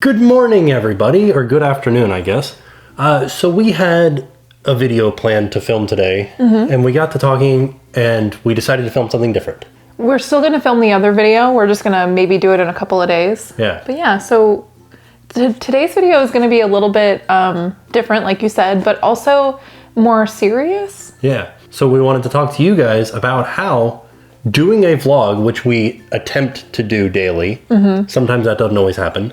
Good morning, everybody, or good afternoon, I guess. So we had a video planned to film today, and we got to talking, and we decided to film something different. We're still going to film the other video. We're just going to maybe do it in a couple of days. Yeah. But yeah, so today's video is going to be a little bit different, like you said, but also more serious. Yeah. So we wanted to talk to you guys about how doing a vlog, which we attempt to do daily, sometimes that doesn't always happen.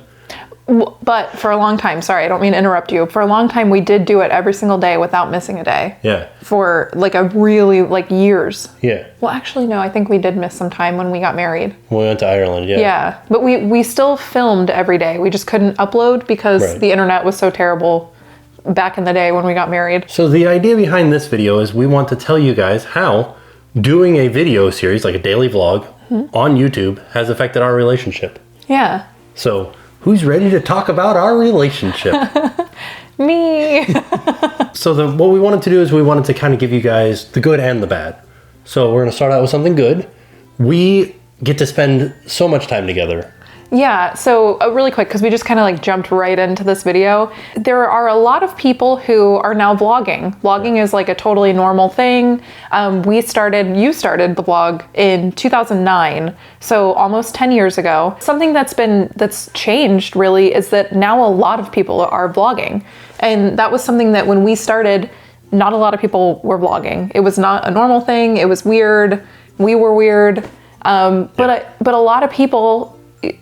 But for a long time, sorry, I don't mean to interrupt you. For a long time, we did do it every single day without missing a day. Yeah. For like a really, like years. Yeah. Well, actually, no, I think we did miss some time when we got married. We went to Ireland, yeah. Yeah, but we still filmed every day. We just couldn't upload because the internet was so terrible back in the day when we got married. So the idea behind this video is we want to tell you guys how doing a video series, like a daily vlog, on YouTube has affected our relationship. Yeah. So who's ready to talk about our relationship? Me. So what we wanted to do is we wanted to kind of give you guys the good and the bad. So we're going to start out with something good. We get to spend so much time together. Yeah, so really quick, because we just kind of like jumped right into this video. There are a lot of people who are now vlogging. Vlogging is like a totally normal thing. You started the vlog in 2009, so almost 10 years ago. Something that's changed really is that now a lot of people are vlogging. And that was something that when we started, not a lot of people were vlogging. It was not a normal thing. It was weird. We were weird. But a lot of people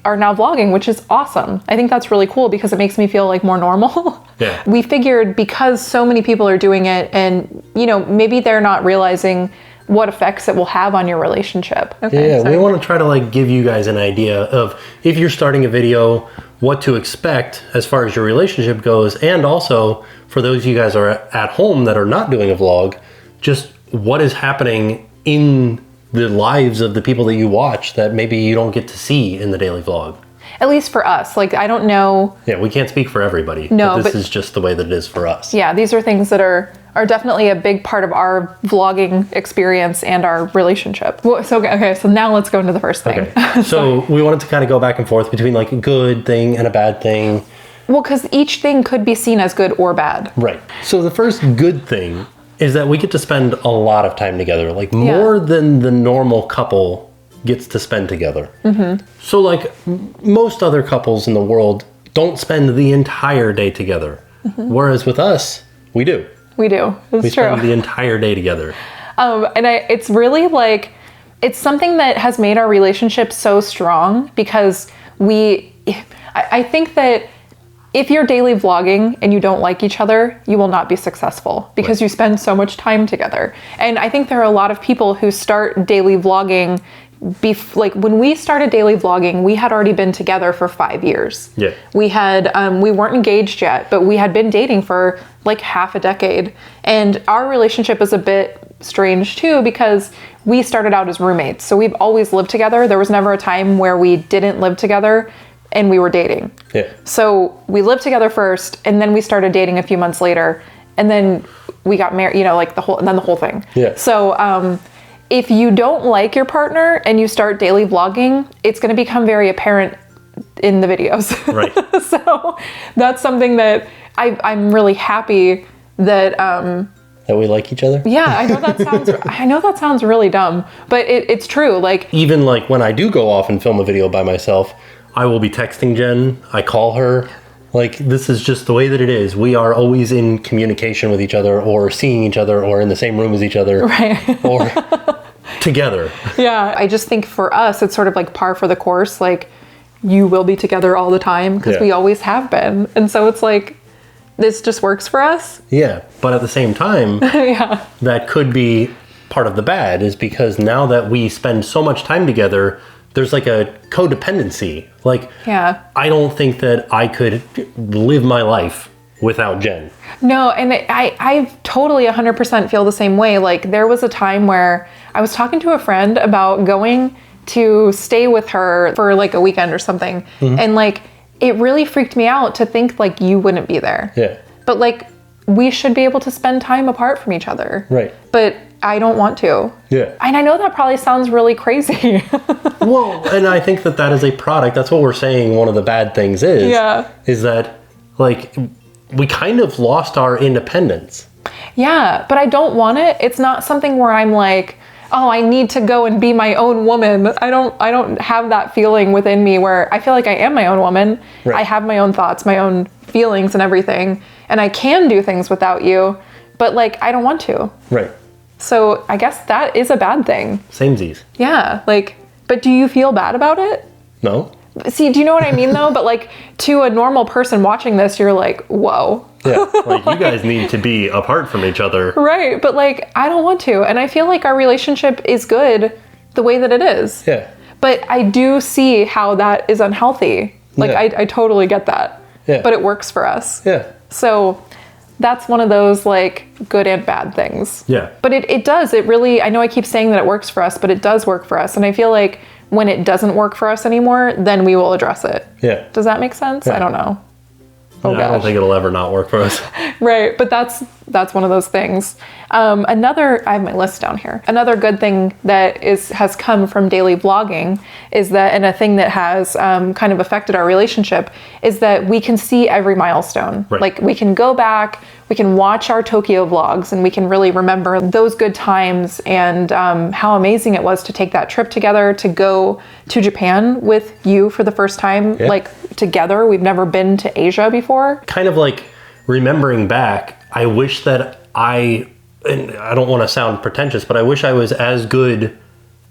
are now vlogging, which is awesome. I think that's really cool because it makes me feel like more normal. Yeah. We figured because so many people are doing it and, you know, maybe they're not realizing what effects it will have on your relationship. Okay, yeah, we want to try to like give you guys an idea of if you're starting a video, what to expect as far as your relationship goes. And also for those of you guys are at home that are not doing a vlog, just what is happening in the lives of the people that you watch that maybe you don't get to see in the daily vlog. At least for us. Like, I don't know. Yeah, we can't speak for everybody. No, but this is just the way that it is for us. Yeah, these are things that are definitely a big part of our vlogging experience and our relationship. So now let's go into the first thing. Okay. So we wanted to kind of go back and forth between like a good thing and a bad thing. Well, because each thing could be seen as good or bad. Right. So the first good thing is that we get to spend a lot of time together, like more than the normal couple gets to spend together. So like most other couples in the world don't spend the entire day together. Whereas with us, we do. We do. It's we true. spend the entire day together. It's really like, it's something that has made our relationship so strong because I think that if you're daily vlogging and you don't like each other, you will not be successful because you spend so much time together. And I think there are a lot of people who start daily vlogging. Like when we started daily vlogging, we had already been together for 5 years. Yeah. We had, we weren't engaged yet, but we had been dating for like half a decade. And our relationship is a bit strange too because we started out as roommates. So we've always lived together. There was never a time where we didn't live together and we were dating. Yeah. So we lived together first and then we started dating a few months later and then we got married, you know, like the whole thing. Yeah. So if you don't like your partner and you start daily vlogging, it's going to become very apparent in the videos. Right. So that's something that I'm really happy that that we like each other. Yeah, I know that sounds really dumb, but it's true. Like even like when I do go off and film a video by myself, I will be texting Jen, I call her. Like, this is just the way that it is. We are always in communication with each other or seeing each other or in the same room as each other. Right. Or together. Yeah, I just think for us, it's sort of like par for the course. Like, you will be together all the time because we always have been. And so it's like, this just works for us. Yeah, but at the same time, that could be part of the bad is because now that we spend so much time together, there's like a codependency. Like, I don't think that I could live my life without Jen. No, and I totally 100% feel the same way. Like there was a time where I was talking to a friend about going to stay with her for like a weekend or something. And like, it really freaked me out to think like you wouldn't be there. Yeah. But like, we should be able to spend time apart from each other. Right. But I don't want to. Yeah. And I know that probably sounds really crazy. Well, and I think that is a product. That's what we're saying. One of the bad things is, is that like we kind of lost our independence. Yeah, but I don't want it. It's not something where I'm like, oh, I need to go and be my own woman. I don't have that feeling within me where I feel like I am my own woman. Right. I have my own thoughts, my own feelings and everything, and I can do things without you, but like I don't want to. Right. So I guess that is a bad thing. Samesies. Yeah, like, but do you feel bad about it? No. See, do you know what I mean though? But like to a normal person watching this, you're like, whoa. Yeah, like you guys need to be apart from each other. Right, but like I don't want to. And I feel like our relationship is good the way that it is. Yeah. But I do see how that is unhealthy. Like I totally get that. Yeah. But it works for us. Yeah. So that's one of those like good and bad things. Yeah. But it does. It really, I know I keep saying that it works for us, but it does work for us. And I feel like when it doesn't work for us anymore, then we will address it. Yeah. Does that make sense? Yeah. I don't know. Oh, I don't think it'll ever not work for us. Right, but that's one of those things. I have my list down here. Another good thing that has come from daily vlogging is that, and a thing that has kind of affected our relationship, is that we can see every milestone. Right. Like we can go back, we can watch our Tokyo vlogs, and we can really remember those good times and how amazing it was to take that trip together, to go to Japan with you for the first time, like together. We've never been to Asia before. Kind of like remembering back, I wish that and I don't want to sound pretentious, but I wish I was as good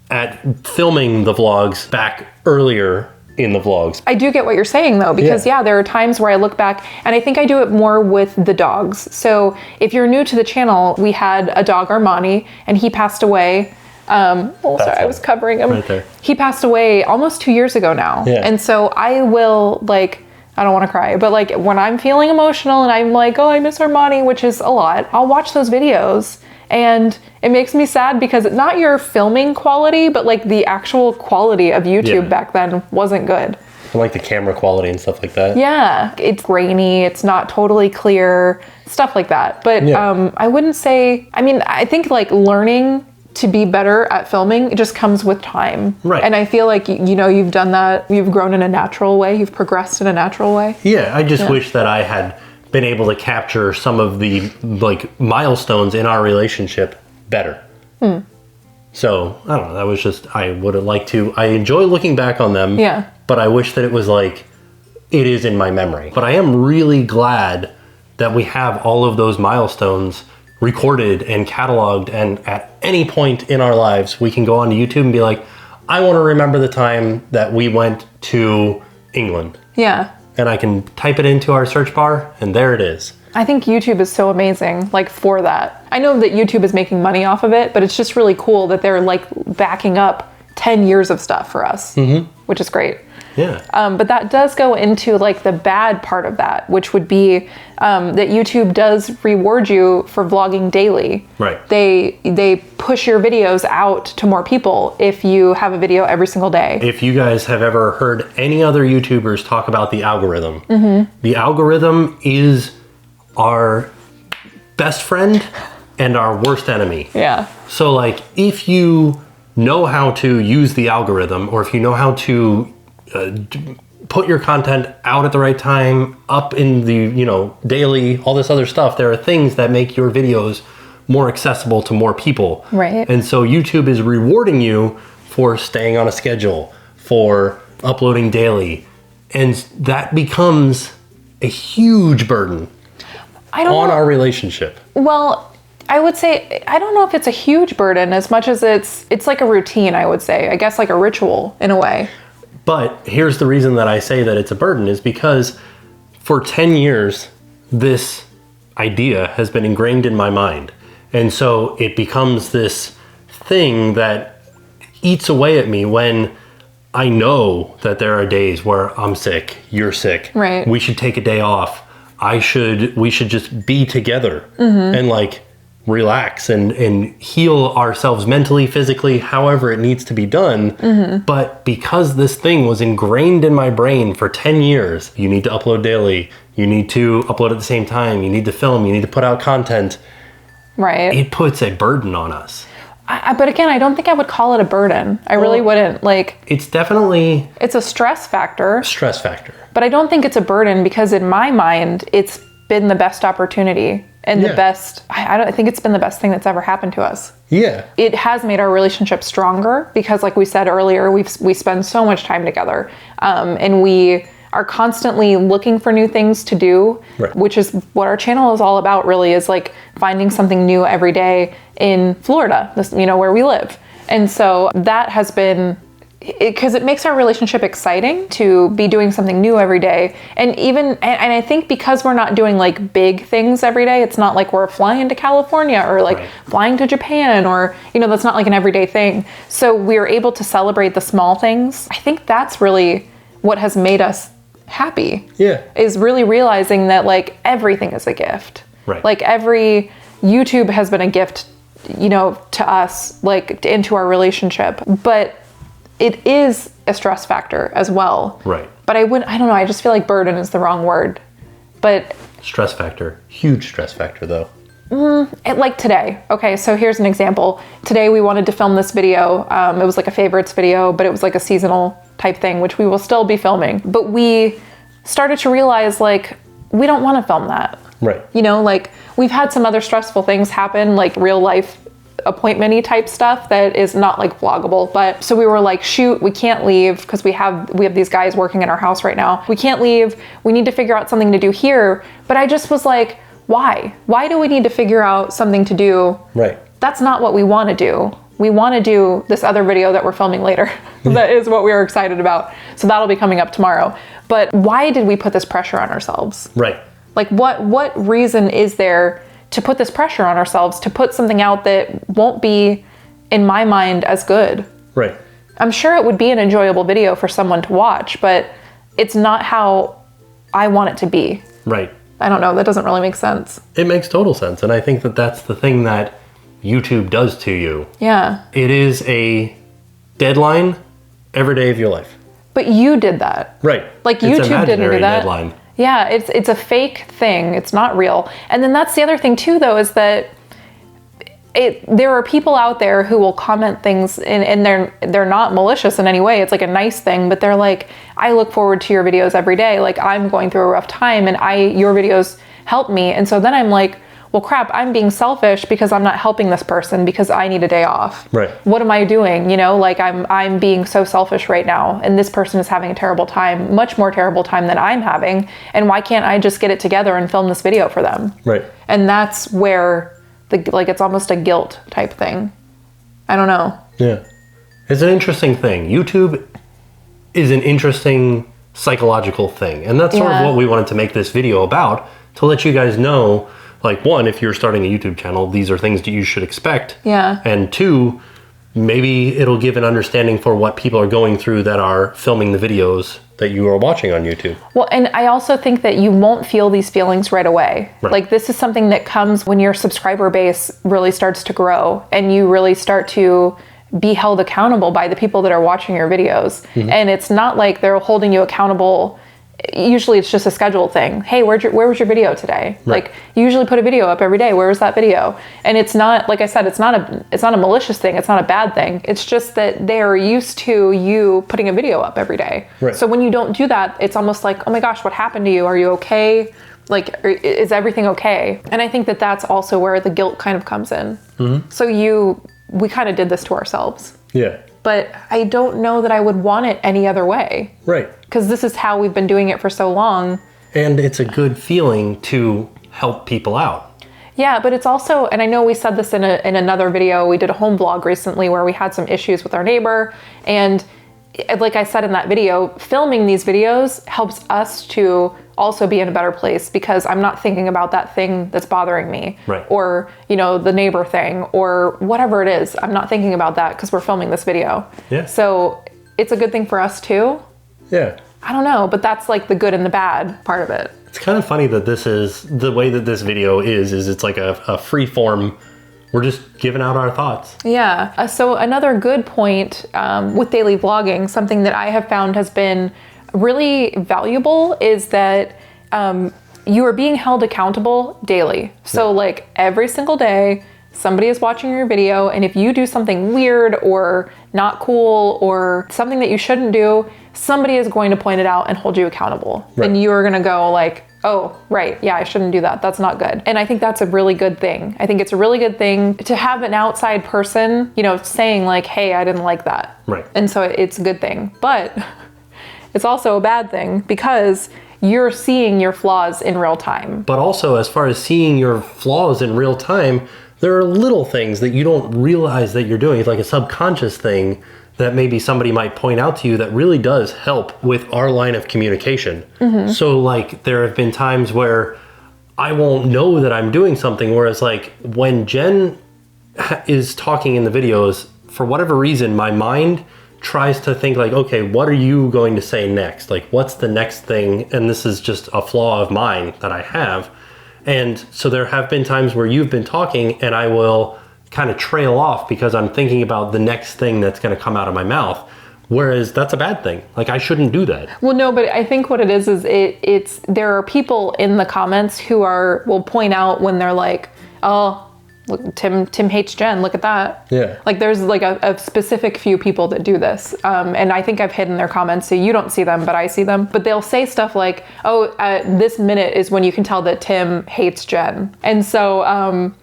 at filming the vlogs back earlier in the vlogs. I do get what you're saying though, because there are times where I look back and I think I do it more with the dogs. So if you're new to the channel, we had a dog, Armani, and he passed away. Sorry, I was covering him. Right there. He passed away almost 2 years ago now. Yeah. And so I will like, I don't want to cry, but like when I'm feeling emotional and I'm like, oh, I miss Armani, which is a lot, I'll watch those videos and it makes me sad because not your filming quality, but like the actual quality of YouTube back then wasn't good. I like the camera quality and stuff like that. Yeah, it's grainy, it's not totally clear, stuff like that. But I wouldn't say, I mean, I think like learning to be better at filming, it just comes with time. Right. And I feel like, you know, you've done that, you've grown in a natural way, you've progressed in a natural way. Yeah, I just wish that I had been able to capture some of the like milestones in our relationship better. So, I don't know, that was just, I would have liked to, I enjoy looking back on them. Yeah. But I wish that it was like, it is in my memory. But I am really glad that we have all of those milestones recorded and cataloged, and at any point in our lives we can go onto YouTube and be like, I want to remember the time that we went to England. Yeah. And I can type it into our search bar and there it is. I think YouTube is so amazing, like for that. I know that YouTube is making money off of it, but it's just really cool that they're like backing up 10 years of stuff for us, which is great. Yeah. But that does go into like the bad part of that, which would be that YouTube does reward you for vlogging daily. Right. They push your videos out to more people if you have a video every single day. If you guys have ever heard any other YouTubers talk about the algorithm, the algorithm is our best friend and our worst enemy. Yeah. So like if you know how to use the algorithm, or if you know how to put your content out at the right time, up in the, you know, daily, all this other stuff, there are things that make your videos more accessible to more people. Right. And so YouTube is rewarding you for staying on a schedule, for uploading daily. And that becomes a huge burden on our relationship. Well, I would say, I don't know if it's a huge burden as much as it's like a routine, I would say. I guess like a ritual in a way. But here's the reason that I say that it's a burden is because for 10 years, this idea has been ingrained in my mind. And so it becomes this thing that eats away at me when I know that there are days where I'm sick, you're sick. Right. We should take a day off. We should just be together and like relax and heal ourselves mentally, physically, however it needs to be done. But because this thing was ingrained in my brain for 10 years, you need to upload daily, you need to upload at the same time, you need to film, you need to put out content. Right. It puts a burden on us. But again, I don't think I would call it a burden. I really wouldn't. Like, it's definitely it's a stress factor. stress factor. But I don't think it's a burden because in my mind, it's been the best opportunity and the best, I think it's been the best thing that's ever happened to us. Yeah. It has made our relationship stronger because like we said earlier, we spend so much time together. And we are constantly looking for new things to do, which is what our channel is all about really, is like finding something new every day in Florida, where we live. And so that has been, because it makes our relationship exciting to be doing something new every day. And I think because we're not doing like big things every day, it's not like we're flying to California or like flying to Japan or, that's not like an everyday thing. So we're able to celebrate the small things. I think that's really what has made us happy. Yeah. Is really realizing that like everything is a gift. Right. Like YouTube has been a gift, to us, like into our relationship. But it is a stress factor as well. Right. But I don't know, I just feel like burden is the wrong word. But stress factor, huge stress factor though. Like today. Okay, so here's an example. Today we wanted to film this video. It was like a favorites video, but it was like a seasonal type thing, which we will still be filming. But we started to realize like, we don't want to film that. Right. Like we've had some other stressful things happen, like real life appointment-y type stuff that is not like vloggable. But so we were like, shoot, we can't leave because we have these guys working in our house right now. We can't leave. We need to figure out something to do here. But I just was like, why? Why do we need to figure out something to do? Right. That's not what we want to do. We want to do this other video that we're filming later. That is what we are excited about. So that'll be coming up tomorrow. But why did we put this pressure on ourselves? Right. Like what reason is there to put this pressure on ourselves, to put something out that won't be, in my mind, as good? Right. I'm sure it would be an enjoyable video for someone to watch, but it's not how I want it to be. Right. I don't know, that doesn't really make sense. It makes total sense. And I think that that's the thing that YouTube does to you. Yeah. It is a deadline every day of your life. But you did that. Right. Like YouTube didn't do that. Deadline. Yeah, it's a fake thing. It's not real. And then that's the other thing too, though, is that there are people out there who will comment things and they're not malicious in any way. It's like a nice thing, but they're like, I look forward to your videos every day. Like I'm going through a rough time and your videos help me. And so then I'm like, well, crap, I'm being selfish because I'm not helping this person because I need a day off. Right. What am I doing? Like I'm being so selfish right now and this person is having a terrible time, much more terrible time than I'm having. And why can't I just get it together and film this video for them? Right. And that's where it's almost a guilt type thing. I don't know. Yeah. It's an interesting thing. YouTube is an interesting psychological thing. And that's sort of what we wanted to make this video about, to let you guys know, like, one, if you're starting a YouTube channel, these are things that you should expect. Yeah. And two, maybe it'll give an understanding for what people are going through that are filming the videos that you are watching on YouTube. Well, and I also think that you won't feel these feelings right away. Right. Like this is something that comes when your subscriber base really starts to grow and you really start to be held accountable by the people that are watching your videos. Mm-hmm. And it's not like they're holding you accountable. Usually it's just a scheduled thing. Hey, where was your video today? Right. Like you usually put a video up every day. Where was that video? And it's not, like I said, it's not a malicious thing. It's not a bad thing. It's just that they're used to you putting a video up every day. Right. So when you don't do that, it's almost like, oh my gosh, what happened to you? Are you okay? Like, is everything okay? And I think that that's also where the guilt kind of comes in. Mm-hmm. So we kind of did this to ourselves. Yeah. But I don't know that I would want it any other way. Right. Because this is how we've been doing it for so long. And it's a good feeling to help people out. Yeah, but it's also, and I know we said this in another video, we did a home vlog recently where we had some issues with our neighbor. And like I said in that video, filming these videos helps us to also be in a better place because I'm not thinking about that thing that's bothering me. Right. Or, the neighbor thing or whatever it is. I'm not thinking about that because we're filming this video. Yeah. So it's a good thing for us too. Yeah. I don't know, but that's like the good and the bad part of it. It's kind of funny that this is, the way that this video is it's like a free form. We're just giving out our thoughts. Yeah. So another good point with daily vlogging, something that I have found has been really valuable is that you are being held accountable daily. So like every single day, somebody is watching your video, and if you do something weird or not cool or something that you shouldn't do, somebody is going to point it out and hold you accountable. Right. And you're going to go like, oh, right, yeah, I shouldn't do that. That's not good. And I think that's a really good thing. I think it's a really good thing to have an outside person, you know, saying like, hey, I didn't like that. Right. And so it's a good thing. But it's also a bad thing because you're seeing your flaws in real time. But also, as far as seeing your flaws in real time, there are little things that you don't realize that you're doing. It's like a subconscious thing that maybe somebody might point out to you that really does help with our line of communication. So like there have been times where I won't know that I'm doing something, whereas like when Jen is talking in the videos, for whatever reason, my mind tries to think like, okay, what are you going to say next? Like, what's the next thing? And this is just a flaw of mine that I have. And so there have been times where you've been talking and I will kind of trail off because I'm thinking about the next thing that's going to come out of my mouth. Whereas that's a bad thing. Like, I shouldn't do that. Well, no, but I think what it is it's there are people in the comments who will point out when they're like, oh, look, Tim hates Jen. Look at that. Yeah. Like there's like a specific few people that do this. And I think I've hidden their comments so you don't see them, but I see them. But they'll say stuff like, oh, this minute is when you can tell that Tim hates Jen. And so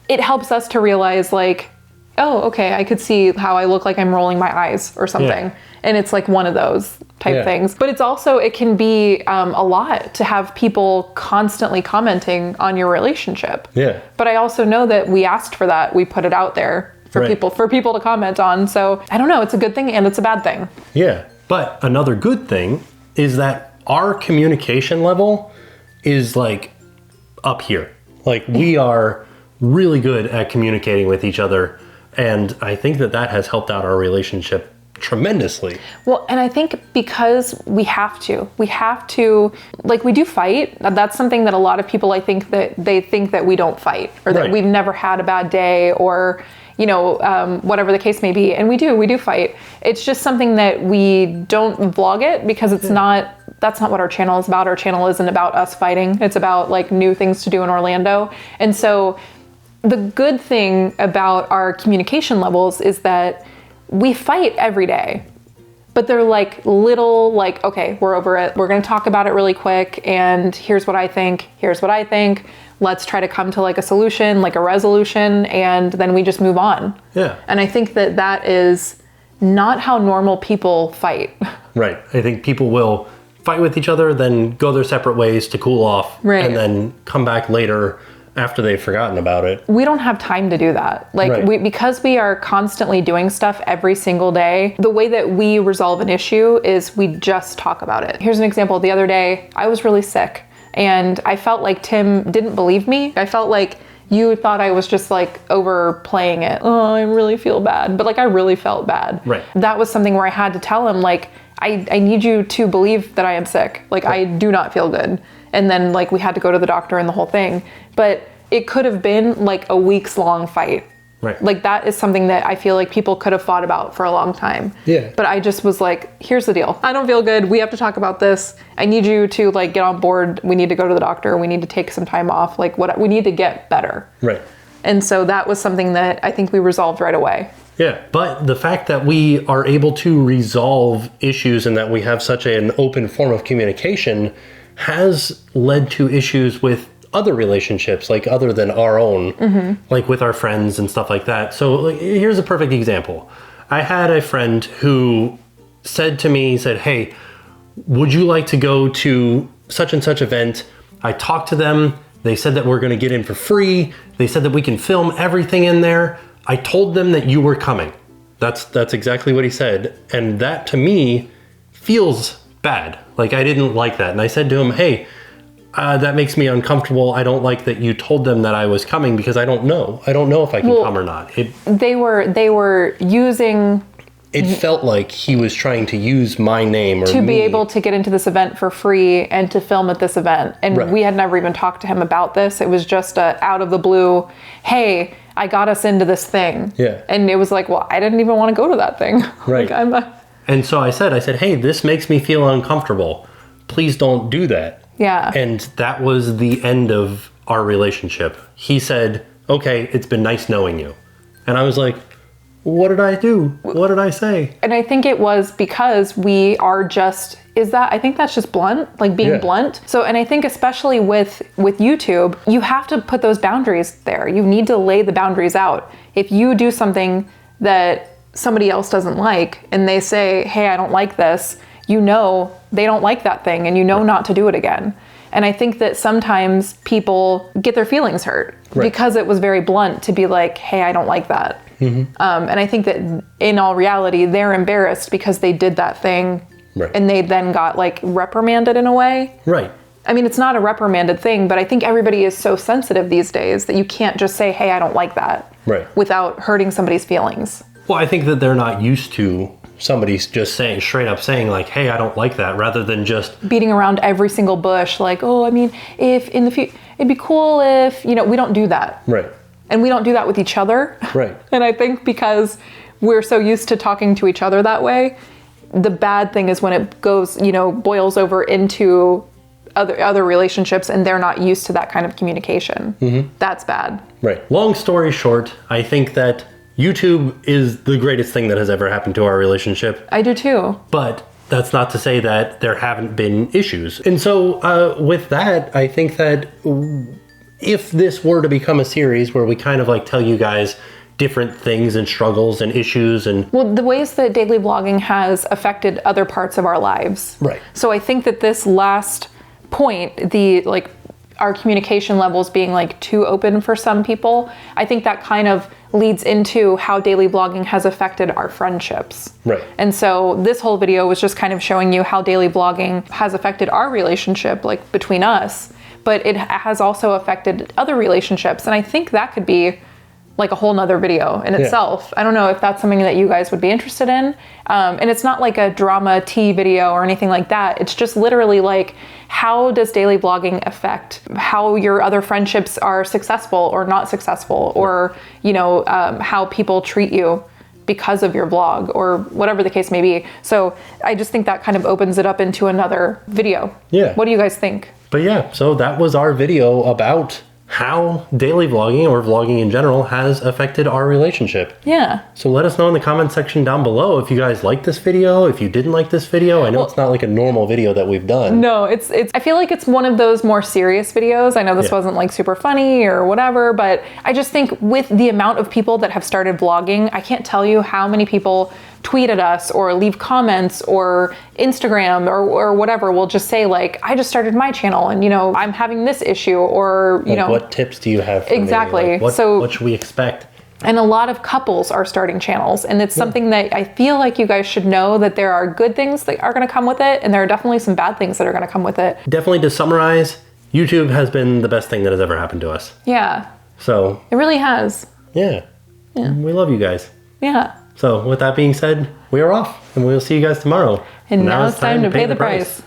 it helps us to realize like, oh, okay, I could see how I look like I'm rolling my eyes or something. Yeah. And it's like one of those type things. But it's also, it can be a lot to have people constantly commenting on your relationship. Yeah. But I also know that we asked for that. We put it out there for people to comment on. So I don't know, it's a good thing and it's a bad thing. Yeah. But another good thing is that our communication level is like up here. Like we are really good at communicating with each other. And I think that has helped out our relationship tremendously. Well, and I think because we have to, like we do fight. That's something that a lot of people, I think that they think that we don't fight or that we've never had a bad day or, you know, whatever the case may be. And we do fight. It's just something that we don't vlog it because it's that's not what our channel is about. Our channel isn't about us fighting. It's about like new things to do in Orlando. And so the good thing about our communication levels is that we fight every day, but they're like little, like, okay, we're over it. We're going to talk about it really quick. And here's what I think. Here's what I think. Let's try to come to like a solution, like a resolution. And then we just move on. Yeah. And I think that is not how normal people fight. Right. I think people will fight with each other, then go their separate ways to cool off. Right. And then come back later after they've forgotten about it. We don't have time to do that. Like because we are constantly doing stuff every single day, the way that we resolve an issue is we just talk about it. Here's an example. The other day, I was really sick and I felt like Tim didn't believe me. I felt like you thought I was just like overplaying it. Oh, I really feel bad. But like I really felt bad. Right. That was something where I had to tell him like, I need you to believe that I am sick. Like I do not feel good. And then like we had to go to the doctor and the whole thing. But it could have been like a weeks long fight. Right. Like that is something that I feel like people could have fought about for a long time. Yeah. But I just was like, here's the deal. I don't feel good. We have to talk about this. I need you to like get on board. We need to go to the doctor. We need to take some time off. Like we need to get better. Right. And so that was something that I think we resolved right away. Yeah, but the fact that we are able to resolve issues and that we have such an open form of communication has led to issues with other relationships, like other than our own, like with our friends and stuff like that. So like, here's a perfect example. I had a friend who said to me, he said, hey, would you like to go to such and such event? I talked to them. They said that we're going to get in for free. They said that we can film everything in there. I told them that you were coming. That's exactly what he said. And that to me feels bad. Like I didn't like that. And I said to him, hey, that makes me uncomfortable. I don't like that you told them that I was coming because I don't know. I don't know if I can come or not. They were using... It felt like he was trying to use my name or to be able to get into this event for free and to film at this event. And we had never even talked to him about this. It was just out of the blue, hey, I got us into this thing. Yeah. And it was like, well, I didn't even want to go to that thing. Right. And so I said, hey, this makes me feel uncomfortable. Please don't do that. Yeah. And that was the end of our relationship. He said, okay, it's been nice knowing you. And I was like, what did I do? What did I say? And I think it was because we are just, I think that's just blunt, like being blunt. So, and I think especially with YouTube, you have to put those boundaries there. You need to lay the boundaries out. If you do something that somebody else doesn't like and they say, hey, I don't like this, you know they don't like that thing and you know not to do it again. And I think that sometimes people get their feelings hurt because it was very blunt to be like, hey, I don't like that. And I think that in all reality, they're embarrassed because they did that thing and they then got like reprimanded in a way. Right. I mean, it's not a reprimanded thing, but I think everybody is so sensitive these days that you can't just say, hey, I don't like that without hurting somebody's feelings. Well, I think that they're not used to somebody's just saying, straight up saying like, hey, I don't like that, rather than just beating around every single bush. Like, oh, I mean, if in the future, it'd be cool if, we don't do that. Right. And we don't do that with each other. Right. And I think because we're so used to talking to each other that way, the bad thing is when it goes, boils over into other relationships and they're not used to that kind of communication. That's bad. Right. Long story short, I think that YouTube is the greatest thing that has ever happened to our relationship. I do too. But that's not to say that there haven't been issues. And so with that, I think that if this were to become a series where we kind of like tell you guys different things and struggles and issues and... Well, the ways that daily vlogging has affected other parts of our lives. Right. So I think that this last point, our communication levels being like too open for some people, I think that kind of leads into how daily vlogging has affected our friendships. Right. And so this whole video was just kind of showing you how daily vlogging has affected our relationship, like between us, but it has also affected other relationships. And I think that could be like a whole nother video in itself. I don't know if that's something that you guys would be interested in. And it's not like a drama tea video or anything like that. It's just literally like, how does daily vlogging affect how your other friendships are successful or not successful, or, how people treat you because of your vlog or whatever the case may be. So I just think that kind of opens it up into another video. Yeah. What do you guys think? But yeah, so that was our video about how daily vlogging or vlogging in general has affected our relationship. Yeah. So let us know in the comment section down below if you guys liked this video, if you didn't like this video. I know it's not like a normal video that we've done. No, it's I feel like it's one of those more serious videos. I know this wasn't like super funny or whatever, but I just think with the amount of people that have started vlogging, I can't tell you how many people tweet at us or leave comments or Instagram or whatever will just say like, I just started my channel and I'm having this issue, or what tips do you have for exactly me? Like, what should we expect? And a lot of couples are starting channels, and it's something that I feel like you guys should know, that there are good things that are going to come with it, and there are definitely some bad things that are going to come with it. Definitely, to summarize, YouTube has been the best thing that has ever happened to us. Yeah. So it really has. Yeah. We love you guys. Yeah. So with that being said, we are off, and we'll see you guys tomorrow. And now it's time to pay the price.